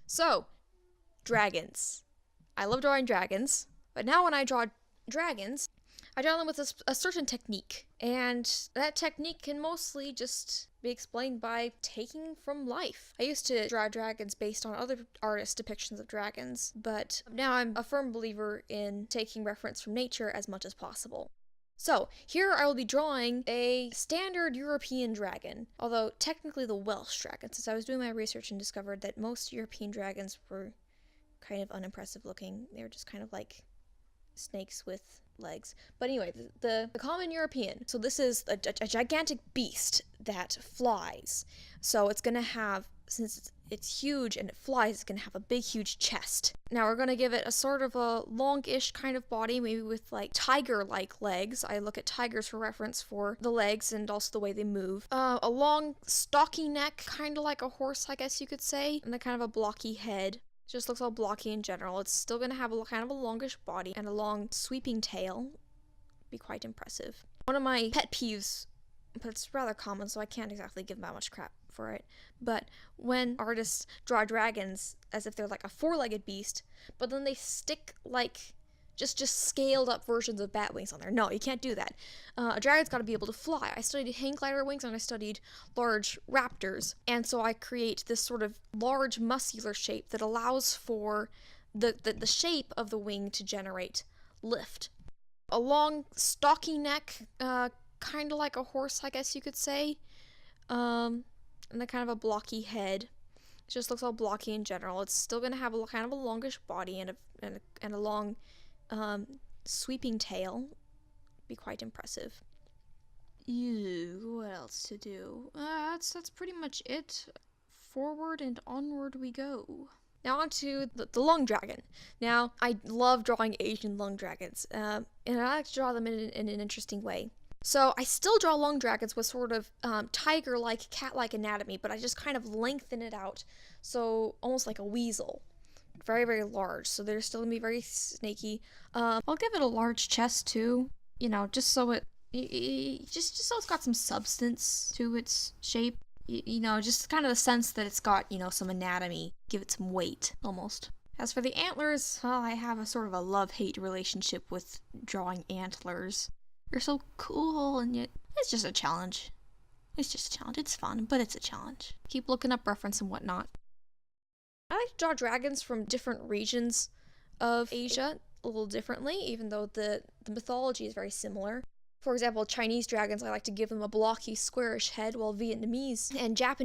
So, dragons. I love drawing dragons, but now when I draw dragons, I draw them with a certain technique, and that technique can mostly just be explained by taking from life. I used to draw dragons based on other artists' depictions of dragons, but now I'm a firm believer in taking reference from nature as much as possible. So, here I will be drawing a standard European dragon, although technically the Welsh dragon, since I was doing my research and discovered that most European dragons were kind of unimpressive looking. They were just kind of like snakes with legs. But anyway, the common European. So this is a gigantic beast that flies. So it's going to have, since it's huge and it flies, it's going to have a big, huge chest. Now we're going to give it a sort of a longish kind of body, maybe with like tiger-like legs. I look at tigers for reference for the legs and also the way they move. A long, stocky neck, kind of like a horse, I guess you could say, and a kind of a blocky head. It just looks all blocky in general. It's still going to have a kind of a longish body and a long sweeping tail. Be quite impressive. One of my pet peeves, but it's rather common, so I can't exactly give that much crap for it, but when artists draw dragons as if they're like a four-legged beast, but then they stick like just scaled up versions of bat wings on there. No, you can't do that. A dragon's got to be able to fly. I studied hang glider wings and I studied large raptors, and so I create this sort of large muscular shape that allows for the shape of the wing to generate lift. A long stocky neck, kind of like a horse, I guess you could say, and a kind of a blocky head. It just looks all blocky in general. It's still going to have a kind of a longish body and a long sweeping tail. Be quite impressive. Ew, what else to do? That's pretty much it. Forward and onward we go. Now on to the lung dragon. Now, I love drawing Asian lung dragons, and I like to draw them in an interesting way. So I still draw lung dragons with sort of tiger-like, cat-like anatomy, but I just kind of lengthen it out, so almost like a weasel. Very, very large, so they're still going to be very snaky. I'll give it a large chest, too, just so just so it's got some substance to its shape. Just kind of the sense that it's got, some anatomy. Give it some weight, almost. As for the antlers, I have a sort of a love-hate relationship with drawing antlers. They're so cool, and yet it's just a challenge. It's just a challenge. It's fun, but it's a challenge. Keep looking up reference and whatnot. I like to draw dragons from different regions of Asia a little differently, even though the mythology is very similar. For example, Chinese dragons, I like to give them a blocky, squarish head, while Vietnamese and Japanese